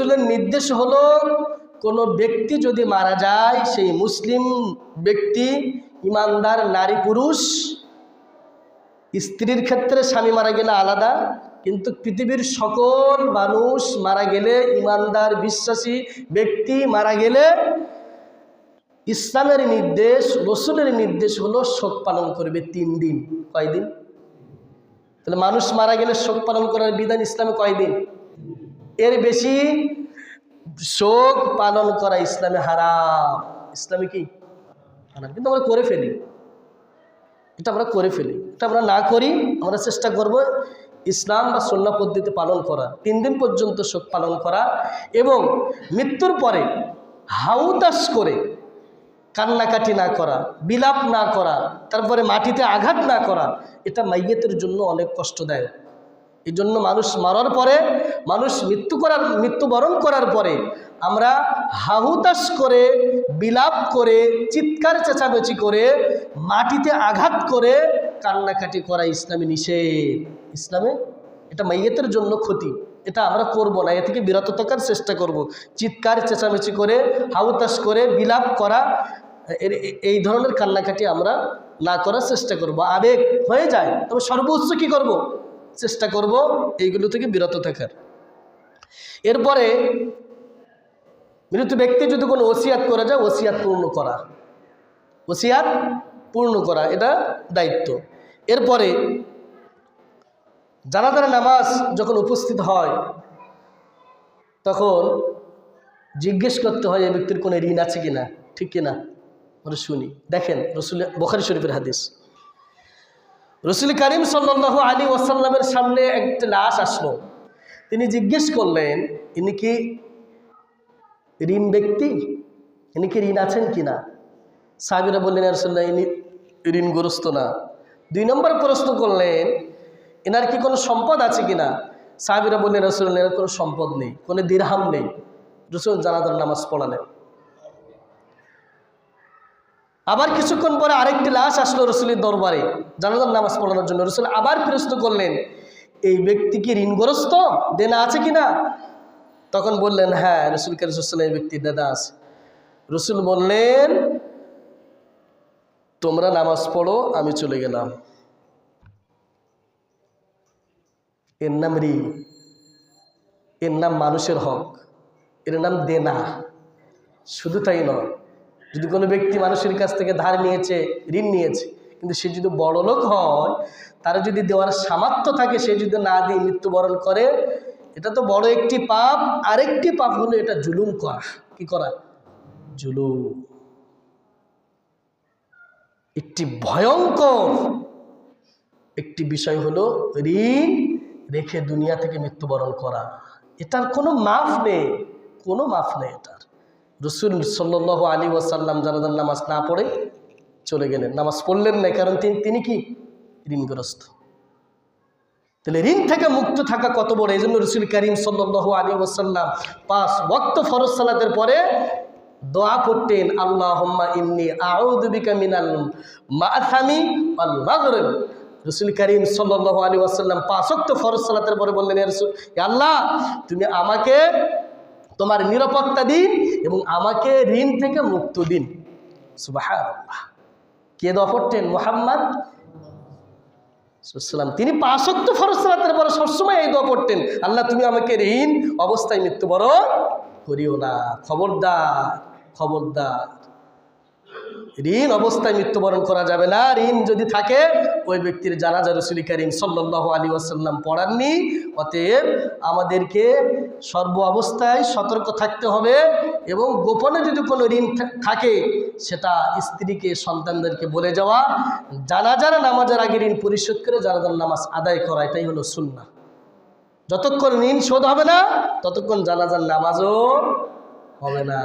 রসুলের নির্দেশ হলো কোনো ব্যক্তি যদি মারা যায়, সেই মুসলিম ব্যক্তি ইমানদার নারী পুরুষ, স্ত্রীর ক্ষেত্রে স্বামী মারা গেলে আলাদা, কিন্তু পৃথিবীর সকল মানুষ মারা গেলে, ইমানদার বিশ্বাসী ব্যক্তি মারা গেলে ইসলামের নির্দেশ, রসুলের নির্দেশ হলো শোক পালন করবে 3 দিন। কয়দিন? তাহলে মানুষ মারা গেলে শোক পালন করার বিধান ইসলামে কয়দিন? এর বেশি শোক পালন করা ইসলামে হারাম। ইসলামে কি হারাম, কিন্তু আমরা করে ফেলি। এটা আমরা করে ফেলি, এটা আমরা না করি। আমরা চেষ্টা করব ইসলাম বা সুন্নাহ পদ্ধতি পালন করা, 3 দিন পর্যন্ত শোক পালন করা, এবং মৃত্যুর পরে হাউতাস করে কান্নাকাটি না করা, বিলাপ না করা, তারপরে মাটিতে আঘাত না করা। এটা মাইয়েতের জন্য অনেক কষ্টদায়ক। এই জন্য মানুষ মারার পরে, মানুষ মৃত্যুবরণ করার পরে আমরা হাহুতাস করে, বিলাপ করে, চিৎকার চেঁচামেচি করে, মাটিতে আঘাত করে কান্নাকাটি করা ইসলামে নিষেধ। ইসলামে এটা মাইয়েতের জন্য ক্ষতি। এটা আমরা করব না, এ থেকে বিরত থাকার চেষ্টা করব। চিৎকার চেঁচামেচি করে, হাহুতাস করে, বিলাপ করা, এই ধরনের কান্নাকাটি আমরা না করার চেষ্টা করব। আবেগ হয়ে যায়, তবে সর্বোচ্চ কি করব? চেষ্টা করব এইগুলো থেকে বিরত থাকার। এরপরে মৃত ব্যক্তি যদি কোনো ওসিয়াত করে যায়, ওসিয়াত পূর্ণ করা, ওসিয়াত পূর্ণ করা এটা দায়িত্ব। এরপরে জানাজার নামাজ যখন উপস্থিত হয়, তখন জিজ্ঞেস করতে হয় এই ব্যক্তির কোনো ঋণ আছে কিনা, ঠিক কিনা। আমরা শুনি, দেখেন রসুল, বুখারী শরীফের হাদিস, রসুল করিম সাল্লাল্লাহু আলাইহি ওয়াসাল্লামের সামনে একটা লাশ আসলো। তিনি জিজ্ঞেস করলেন, ইনি কি ঋণ ব্যক্তি, ইনি কি ঋণ আছেন কিনা। সাহাবীরা বললেন, ইয়া রাসূলুল্লাহ, ইনি ঋণগ্রস্ত না। 2 নম্বর প্রশ্ন করলেন, এনার কি কোনো সম্পদ আছে কিনা। সাহাবীরা বললেন, রাসূলুল্লাহ, এনার কোনো সম্পদ নেই, কোনো দিরহাম নেই। রাসূল জানাজার নামাজ পড়ালেন। আবার কিছুক্ষণ পরে আরেকটি লাশ আসলো রসুলের দরবারে জানাজার নামাজ পড়ানোর জন্য। রসুল আবার প্রশ্ন করলেন, এই ব্যক্তি কি ঋণগ্রস্ত, দেনা আছে কিনা। তখন বললেন, হ্যাঁ। রসুল করিম সাল্লাল্লাহু আলাইহি ওয়াসাল্লাম, এই ব্যক্তির দেনা আছে। রসুল বললেন, তোমরা নামাজ পড়ো, আমি চলে গেলাম। এর নাম ঋণ, এর নাম মানুষের হক, এর নাম দেনা। শুধু তাই নয়, যদি কোনো ব্যক্তি মানুষের কাছ থেকে ধার নিয়েছে, ঋণ নিয়েছে, কিন্তু সে যদি বড় লোক হয়, তার যদি দেওয়ার সামর্থ্য থাকে, সে যদি না দিয়ে মৃত্যুবরণ করে, এটা তো বড় একটি পাপ। আরেকটি পাপ হলো এটা জুলুম করা। কি করা? জুলুম। একটি ভয়ঙ্কর একটি বিষয় হলো ঋণ রেখে দুনিয়া থেকে মৃত্যুবরণ করা। এটার কোনো মাফ নেই, কোনো মাফ নেই এটার। রসুল সাল্লাল্লাহু আলাইহি ওয়াসাল্লাম জানাজার নামাজ না পড়ে চলে গেলেন, নামাজ পড়লেন না, কারণ তিনি কি ঋণগ্রস্ত। তাহলে ঋণ থেকে মুক্ত থাকা কত বড়। এই জন্য রসুল করিম সাল্লাল্লাহু আলাইহি ওয়াসাল্লাম 5 ওয়াক্ত ফরজ সালাতের পরে দোয়া পড়তেন, আল্লাহুম্মা ইন্নী আউযু বিকা মিনাল মাআসামি ওয়াল মাগরিব। রসুল করিম সাল্লাল্লাহু আলাইহি ওয়াসাল্লাম 5 ওয়াক্ত ফরজ সালাতের পরে বললেন, ইয়া রাসূল, ইয়া আল্লাহ, তুমি আমাকে তোমার নিরাপত্তা দিন এবং আমাকে ঋণ থেকে মুক্ত দিন। সুবহানাল্লাহ। কে দোয়া পড়তেন? মুহাম্মদ সাল্লাল্লাহু, তিনি 5 ওয়াক্ত ফরজ সালাতের পরে সবসময় এই দোয়া পড়তেন, আল্লাহ, তুমি আমাকে ঋণ অবস্থায় মৃত্যুবরণ করিও না। খবরদার, খবরদার, ঋণ অবস্থায় মৃত্যুবরণ করা যাবে না। ঋণ যদি থাকে, ওই ব্যক্তির জানাজা রাসূল করিম সাল্লাল্লাহু আলাইহি ওয়াসাল্লাম পড়াননি। অতএব আমাদেরকে সর্ব অবস্থায় সতর্ক থাকতে হবে, এবং গোপনে যদি কোনো ঋণ থাকে, সেটা স্ত্রীকে, সন্তানদেরকে বলে যাওয়া, জানাজার নামাজের আগে ঋণ পরিশোধ করে জানাজার নামাজ আদায় করা, এটাই হলো সুন্নাহ। যতক্ষণ ঋণ শোধ হবে না, ততক্ষণ জানাজার নামাজও হবে না।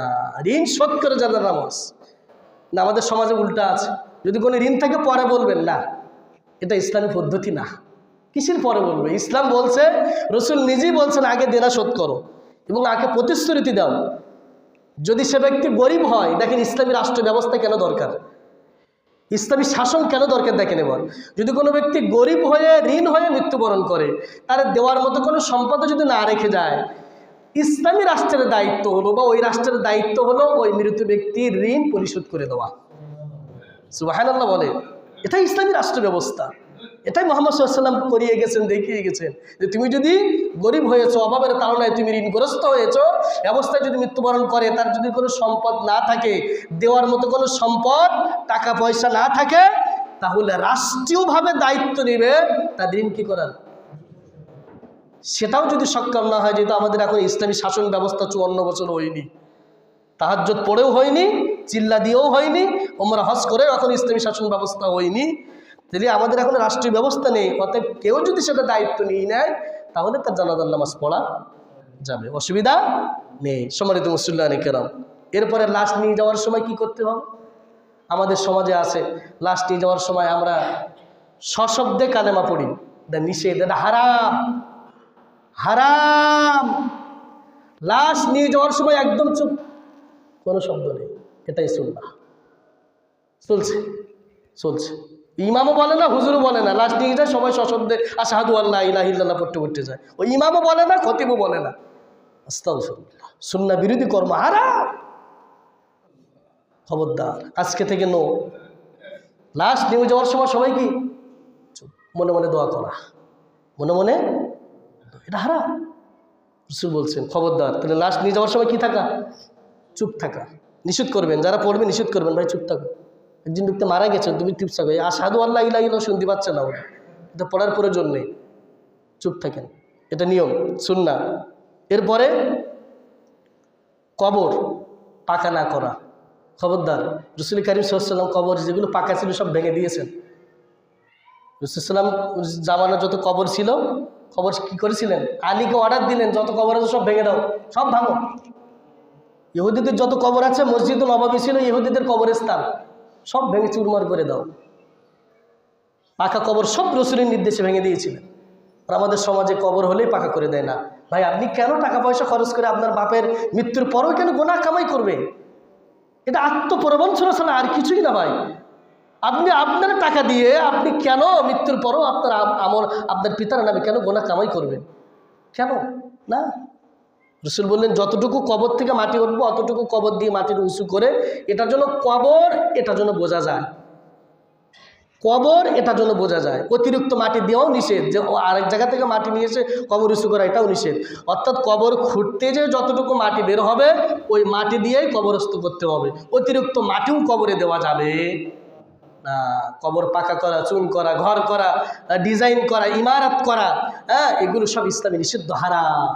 ঋণ শোধ করে জানাজার নামাজ না। আমাদের সমাজে উল্টা আছে, যদি কোনো ঋণ থাকে পরে বলবেন না, এটা ইসলামী পদ্ধতি না। কিসের পরে বলবে? ইসলাম বলছে, রসুল নিজেই বলছেন, আগে দেনা শোধ করো এবং আগে প্রতিশ্রুতি দাও। যদি সে ব্যক্তি গরিব হয়, দেখেন ইসলামী রাষ্ট্র ব্যবস্থা কেন দরকার, ইসলামী শাসন কেন দরকার, দেখেন। এবার যদি কোনো ব্যক্তি গরিব হয়ে, ঋণ হয়ে মৃত্যুবরণ করে, তার দেওয়ার মতো কোনো সম্পদ যদি না রেখে যায়, ইসলামী রাষ্ট্রের দায়িত্ব হলো বা ওই রাষ্ট্রের দায়িত্ব হলো ওই মৃত ব্যক্তির ঋণ পরিশোধ করে দেওয়া। সুবহানাল্লাহ বলে, এটাই ইসলামী রাষ্ট্র ব্যবস্থা। এটাই মুহাম্মদ সাল্লাল্লাহু আলাইহি ওয়াসাল্লাম করিয়ে গেছেন, দেখিয়ে গেছেন যে তুমি যদি গরিব হয়েছো, অভাবের তাড়নায় তুমি ঋণগ্রস্ত হয়েছো, অবস্থায় যদি মৃত্যুবরণ করে, তার যদি কোনো সম্পদ না থাকে, দেওয়ার মতো কোনো সম্পদ টাকা পয়সা না থাকে, তাহলে রাষ্ট্রীয়ভাবে দায়িত্ব নেবে তার ঋণ কি করার। সেটাও যদি সক্ষম না হয়, যেহেতু আমাদের এখন ইসলামী শাসন ব্যবস্থা 54 বছর হয়নি, তাহাজ্জুদ পড়েও হয়নি, চিল্লা দিয়েও হয়নি, ওমরা হজ করেও এখন ইসলামী শাসন ব্যবস্থা হয়নি, যদি আমাদের এখন রাষ্ট্রীয় ব্যবস্থা নেই, অতএব কেউ যদি সেটা দায়িত্ব নিয়ে নেয় তাহলে তার জানাজার নামাজ পড়া যাবে, অসুবিধা নেই। সম্মানিত মুসল্লিয়ানে কেরাম, এরপরে লাশ নিয়ে যাওয়ার সময় কি করতে হবে? আমাদের সমাজে আছে, লাশ নিয়ে যাওয়ার সময় আমরা সশব্দে কালেমা পড়ি, এটা নিষেধ, এটা হারাম, হারাম। লাশ নিয়ে যাওয়ার সময় একদম চুপ, কোনো শব্দ নেই, এটাই সুন্নাহ। চলছে চলছে, ইমামও বলে না, হুজুরও বলে না, লাশ নিয়ে যায় সবাই সশব্দে আশহাদু আল্লা ইলাহা ইল্লাল্লাহ পড়তে যায়, ওই ইমামও বলে না, খতিবও বলে না। আস্তাগফিরুল্লাহ, সুন্নাহ বিরোধী কর্ম, হারাম। খবরদার, আজকে থেকে নো। লাশ নিয়ে যাওয়ার সময় সবাই কি চুপ, মনে মনে দোয়া করা, মনে মনে, এটা হারাম। রাসূল বলছেন খবরদার, তাহলে লাশ নিয়ে যাওয়ার সময় কি থাকা? চুপ থাকা নিষেধ করবেন, যারা পড়বে নিষেধ করবেন, ভাই চুপ থাকো। একজন ব্যক্তি মারা গেছে, তুমি চুপ থাকো, আশহাদু আল্লা ইলাহা ইল্লাল্লাহ শুনতে পাচ্ছে না, ওটা এটা পড়ার প্রয়োজন নেই, চুপ থাকেন, এটা নিয়ম সুন্নাহ। এরপরে কবর পাকা না করা, খবরদার। রাসূল কারীম সাল্লাল্লাহু আলাইহি ওয়াসাল্লাম কবর যেগুলো পাকা ছিল সব ভেঙে দিয়েছেন। রাসূল সাল্লাল্লাহু আলাইহি ওয়াসাল্লাম জামানার যত কবর ছিল, কবর কি করেছিলেন? আলীকে অর্ডার দিলেন, যত কবর আছে সব ভেঙে দাও, সব ভাঙো। ইহুদিদের যত কবর আছে, মসজিদুল নববী ছিল ইহুদিদের কবরস্থান, সব ভেঙে চুরমার করে দাও। পাকা কবর সব রাসূলের নির্দেশে ভেঙে দিয়েছিলেন। আর আমাদের সমাজে কবর হলেই পাকা করে দেয় না। ভাই, আপনি কেন টাকা পয়সা খরচ করে আপনার বাপের মৃত্যুর পরেও কেন গুনাহ কামাই করবেন? এটা আত্মপ্রবঞ্চনা ছাড়া আর কিছুই না ভাই। আপনি আপনার টাকা দিয়ে আপনি কেন মৃত্যুর পরও আপনার আমল, আপনার পিতার নামে কেন গুনাহ কামাই করবেন? কেন না? রাসূল বললেন, যতটুকু কবর থেকে মাটি উঠবো অতটুকু কবর দিয়ে মাটির উঁচু করে, এটার জন্য কবর, এটার জন্য বোঝা যায়, কবর এটার জন্য বোঝা যায়। অতিরিক্ত মাটি দেওয়াও নিষেধ, যে আরেক জায়গা থেকে মাটি নিয়ে এসে কবর উঁচু করা, এটাও নিষেধ। অর্থাৎ কবর খুঁড়তে যে যতটুকু মাটি বের হবে ওই মাটি দিয়েই কবরস্থ করতে হবে, অতিরিক্ত মাটিও কবরে দেওয়া যাবে না। কবর পাকা করা, চুন করা, ঘর করা, ডিজাইন করা, ইমারত করা, হ্যাঁ, এগুলো সব ইসলামে নিষিদ্ধ, হারাম।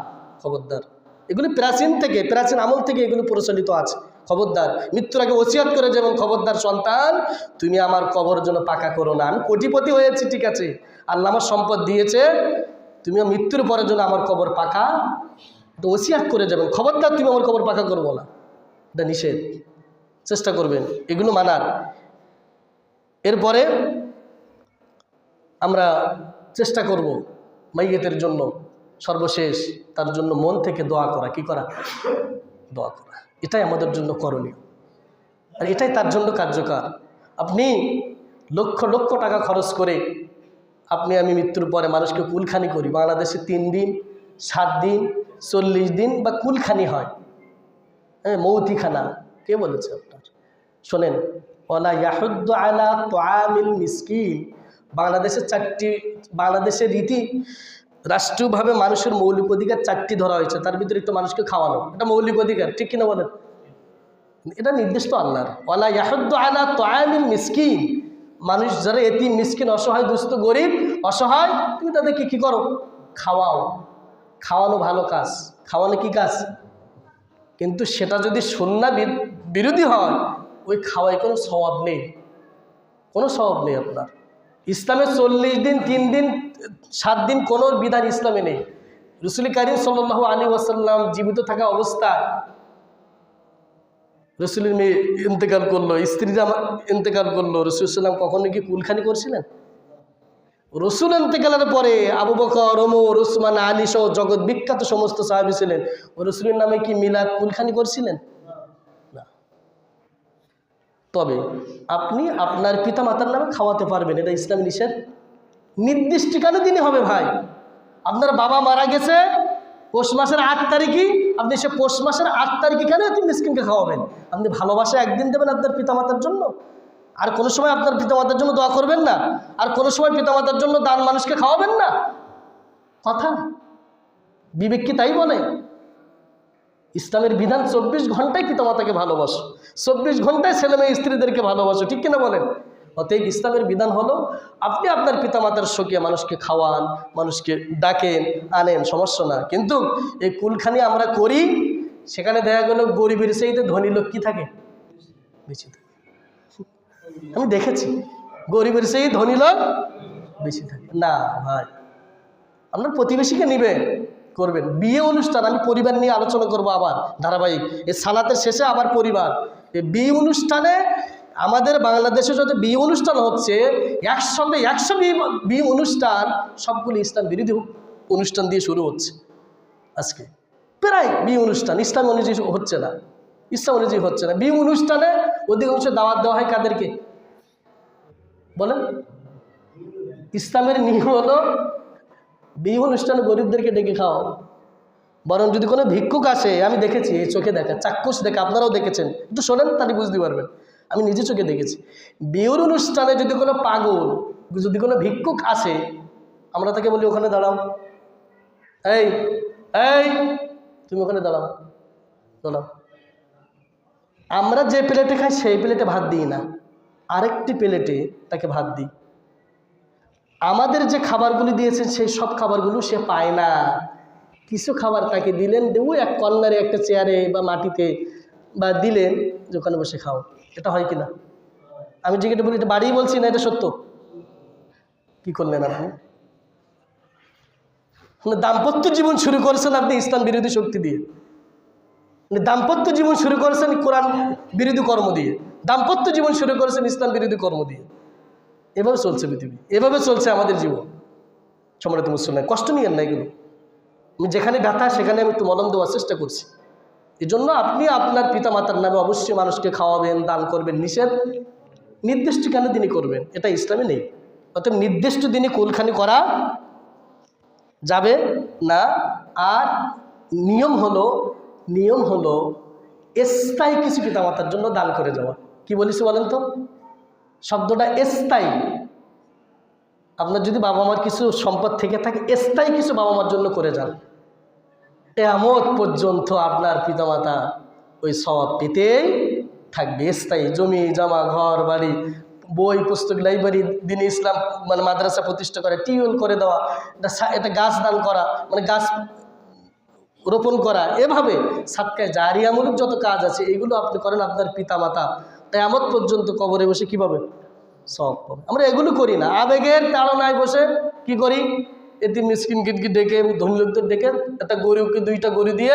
খবরদার, এগুলো প্রাচীন থেকে, প্রাচীন আমল থেকে এগুলো প্রচলিত আছে। খবরদার, মৃত্যুর আগে ওসিয়ত করে যেমন, খবরদার সন্তান তুমি আমার কবর জন্য পাকা করো না। আমি কোটিপতি হয়েছি, ঠিক আছে, আল্লাহ আমার সম্পদ দিয়েছে, তুমি মৃত্যুর পরের জন্য আমার কবর পাকা, তো ওসিয়ত করে যাবেন, খবরদার তুমি আমার কবর পাকা করবো না, এটা নিষেধ। চেষ্টা করবেন এগুলো মানার। এরপরে আমরা চেষ্টা করব মাইয়েতের জন্য সর্বশেষ তার জন্য মন থেকে দোয়া করা। কি করা? দোয়া করা। এটাই আমাদের জন্য করণীয়, আর এটাই তার জন্য কার্যকর। আপনি লক্ষ লক্ষ টাকা খরচ করে আমি মৃত্যুর পরে মানুষকে কুলখানি করি। বাংলাদেশে 3 দিন, 7 দিন, 40 দিন বা কুলখানি হয়, হ্যাঁ, মৌতিখানা। কে বলেছে আপনার? শোনেন, ওয়ালা ইয়াহুদ্দু আলা তুআমিল মিসকিন। বাংলাদেশের রীতি, রাষ্ট্রীয়ভাবে মানুষের মৌলিক অধিকার 4টি ধরা হয়েছে, তার ভিতরে একটু মানুষকে খাওয়ানো, এটা মৌলিক অধিকার, ঠিক কিনা বলেন? এটা নির্দিষ্ট আল্লাহর। ওয়ালা ইয়াহুদ্দু আলা তুআমিল মিসকিন, মানুষ যারা এতিম, মিসকিন, অসহায়, দুস্থ, গরিব, অসহায়, তুমি তাদেরকে কি করো? খাওয়াও। খাওয়ানো ভালো কাজ, খাওয়ানো কি কাজ? কিন্তু সেটা যদি সুন্নাহ বিরোধী হয়, ওই খাওয়ায় কোনো সওয়াব নেই, কোনো সওয়াব নেই আপনার। ইসলামে 40 দিন, 3 দিন, 7 দিন কোনো বিধান ইসলামে নেই। রাসূল কারীম সাল্লাল্লাহু আলাইহি ওয়াসাল্লাম জীবিত থাকা অবস্থায় রাসূলের মেয়ে ইন্তেকাল করলো, স্ত্রীরা ইন্তেকাল করলো, রাসূল সাল্লাম কখনো কি কুলখানি করছিলেন? রাসূল ইন্তেকালের পরে আবু বকর, ওমর, উসমান, আলী সহ জগৎ বিখ্যাত সমস্ত সাহাবী ছিলেন, ও রাসূলের নামে কি মিলাদ কুলখানি করছিলেন? না। তবে আপনি আপনার পিতামাতার নামে খাওয়াতে পারবেন, এটা ইসলাম নিষেধ। নির্দিষ্ট কেন দিনই হবে ভাই? আপনার বাবা মারা গেছে পৌষ মাসের 8 তারিখই আপনি সে পৌষ মাসের 8 তারিখ এখানে এতিম মিসকিনকে খাওয়াবেন। আপনি ভালোবাসা একদিন দেবেন আপনার পিতামাতার জন্য, আর কোনো সময় আপনার পিতামাতার জন্য দোয়া করবেন না, আর কোনো সময় পিতামাতার জন্য দান মানুষকে খাওয়াবেন না? কথা বিবেক কি তাই বলে? ইসলামের বিধান 24 ঘন্টায় পিতামাতাকে ভালোবাসো, 24 ঘন্টায় ছেলে মেয়ে স্ত্রীদেরকে ভালোবাসো, ঠিক কিনা বলেন? অতএব ইসলামের বিধান হলো আপনি আপনার পিতামাতার শোকে মানুষকে খাওয়ান, মানুষকে ডাকেন, আনেন, সমস্যা না। কিন্তু এই কুলখানি আমরা করি, সেখানে দেখা গেল গরিবের চাইতে ধনী লোক কি থাকে? বেশি থাকে। আমি দেখেছি গরিবের সেই ধনী লোক বেশি থাকে না। ভাই আপনার প্রতিবেশীকে নিবেন, করবেন। বিয়ে অনুষ্ঠান আমি পরিবার নিয়ে আলোচনা করব আবার ধারাবাহিক, এই সালাতের শেষে আবার পরিবার। এই বিয়ে অনুষ্ঠানে আমাদের বাংলাদেশে যত বিয়ে অনুষ্ঠান হচ্ছে, 100 বিয়ে অনুষ্ঠান সবগুলো ইসলাম বিরোধী অনুষ্ঠান দিয়ে শুরু হচ্ছে। আজকে প্রায় বিয়ে অনুষ্ঠান ইসলাম অনুযায়ী হচ্ছে না, ইসলাম অনুযায়ী হচ্ছে না। বিয়ে অনুষ্ঠানে অধিকাংশ দাওয়াত দেওয়া হয় কাদেরকে বলেন? ইসলামের নিয়ম হলো বিয়ে অনুষ্ঠানে গরিবদেরকে ডেকে খাওয়া। বরং যদি কোনো ভিক্ষুক আসে, আমি দেখেছি, এই চোখে দেখা, চাক্ষুষ দেখা, আপনারাও দেখেছেন, একটু শোনেন তাহলে বুঝতে পারবেন। আমি নিজে চোখে দেখেছি বিয়ের অনুষ্ঠানে যদি কোনো পাগল, যদি কোনো ভিক্ষুক আসে, আমরা তাকে বলি ওখানে দাঁড়াও, এই এই তুমি ওখানে দাঁড়াও, দাঁড়াও। আমরা যে প্লেটে খাই সেই প্লেটে ভাত দিই না, আরেকটি প্লেটে তাকে ভাত দিই। আমাদের যে খাবারগুলি দিয়েছেন সেই সব খাবারগুলো সে পায় না। কিছু খাবার তাকে দিলেন, দেবো এক কর্নারে একটা চেয়ারে বা মাটিতে, বা দিলেন যে ওখানে বসে খাও। এটা হয় কিনা? আমি যেটা বলি এটা বাড়িই বলছি না, এটা সত্য। কি করলেন আপনি? দাম্পত্য জীবন শুরু করেছেন আপনি ইসলাম বিরোধী শক্তি দিয়ে, দাম্পত্য জীবন শুরু করেছেন কোরআন বিরোধী কর্ম দিয়ে, দাম্পত্য জীবন শুরু করেছেন ইসলাম বিরোধী কর্ম দিয়ে। এভাবে চলছে পৃথিবী, এভাবে চলছে আমাদের জীবন। সম্মানিত মুসলমান, কষ্ট নিয়েন না এগুলো। আমি যেখানে ব্যথা সেখানে আমি একটু মলম দেওয়ার চেষ্টা করছি। এই জন্য আপনি আপনার পিতা মাতার নামে অবশ্যই মানুষকে খাওয়াবেন, দান করবেন। নিষেধ নির্দিষ্ট কেন দিনই করবেন, এটা ইসলামে নেই। অতএব নির্দিষ্ট দিনই কুলখানি করা যাবে না। আর নিয়ম হলো স্থায়ী কিছু পিতামাতার জন্য দান করে যাওয়া। কি বলেছি বলেন তো? শব্দটা স্থায়ী। আপনার যদি বাবা মার কিছু সম্পদ থেকে থাকে, স্থায়ী কিছু বাবা মার জন্য করে যান। কিয়ামত পর্যন্ত আপনার পিতামাতা ওই সওয়াব পেতেই থাকবে। স্থায়ী জমি জমা, ঘর বাড়ি, বই পুস্তক, লাইব্রেরি, দ্বীন ইসলাম মানে মাদ্রাসা প্রতিষ্ঠা করে, টিউবওয়েল করে দেওয়া, এটা গাছ দান করা, মানে গাছ রোপণ করা, এভাবে সাদকায়ে জারিয়ামূলক যত কাজ আছে এগুলো আপনি করেন, আপনার পিতামাতা কিয়ামত পর্যন্ত কবরে বসে কীভাবে সওয়াব পাবে। আমরা এগুলো করি না, আবেগের তাড়নায় বসে কি করি, এতিম মিসকিনকে ডেকে, ধনী লোকদের ডেকে একটা গরুকে 2টা গরু দিয়ে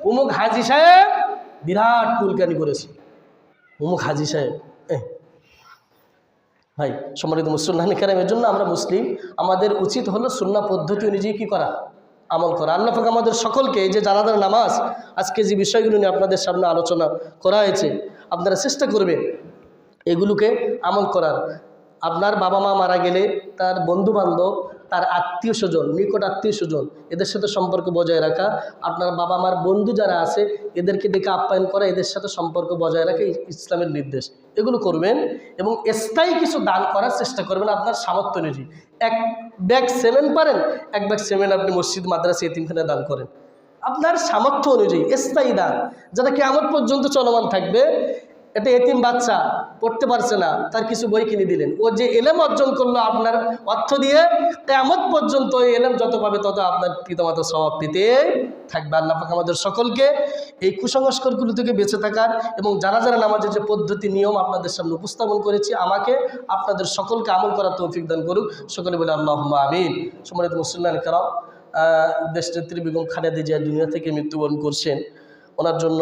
অমুক হাজি সাহেব বিরাট কুলকানি করেছে, অমুক হাজি সাহেব। ভাই সম্মানিত মুসলমান কেরাম, এর জন্য আমরা মুসলিম, আমাদের উচিত হলো সুন্নাহ পদ্ধতি অনুযায়ী কী করা, আমল করা। আল্লাহ পাক আমাদের সকলকে এই যে জানাজার নামাজ, আজকে যে বিষয়গুলো নিয়ে আপনাদের সামনে আলোচনা করা হয়েছে, আপনারা চেষ্টা করবেন এগুলোকে আমল করার। আপনার বাবা মা মারা গেলে তার বন্ধু বান্ধব, তার আত্মীয় স্বজন, নিকট আত্মীয় স্বজন, এদের সাথে সম্পর্ক বজায় রাখা। আপনার বাবা মার বন্ধু যারা আছে এদেরকে ডেকে আপ্যায়ন করা, এদের সাথে সম্পর্ক বজায় রাখা ইসলামের নির্দেশ। এগুলো করবেন এবং স্থায়ী কিছু দান করার চেষ্টা করবেন আপনার সামর্থ্য অনুযায়ী। 1 ব্যাগ সেমেন্ট পারেন, 1 ব্যাগ সেমেন্ট আপনি মসজিদ, মাদ্রাসা, এতিমখানায় দান করেন। আপনার সামর্থ্য অনুযায়ী স্থায়ী দান, যেটা কিয়ামত পর্যন্ত চলমান থাকবে। এটা এতিম বাচ্চা পড়তে পারছে না, তার কিছু বই কিনে দিলেন, ও যে এলেম অর্জন করলো আপনার অর্থ দিয়ে, কিয়ামত পর্যন্ত এই এলেম যত পাবে তত আপনার পিতামাতা সওয়াব পেতে থাকবে। আল্লাহ পাক আমাদের সকলকে এই কুসংস্কারগুলো থেকে বেঁচে থাকার এবং জানাজা নামাজের যে পদ্ধতি নিয়ম আপনাদের সামনে উপস্থাপন করেছি, আমাকে আপনাদের সকলকে আমল করার তৌফিক দান করুক। সকলে বলে আল্লাহুম্মা আমিন। সম্মানিত মুসলমান কেরাম, দেশনেত্রী বেগম খালেদা জিয়া দুনিয়া থেকে মৃত্যুবরণ করছেন, ওনার জন্য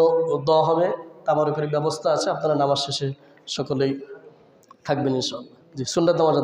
দোয়া হবে, তাবারুকের ব্যবস্থা আছে। আপনারা নামাজ শেষে সকলেই থাকবেন ইনশাআল্লাহ। জি, সুন্নাত নামাজ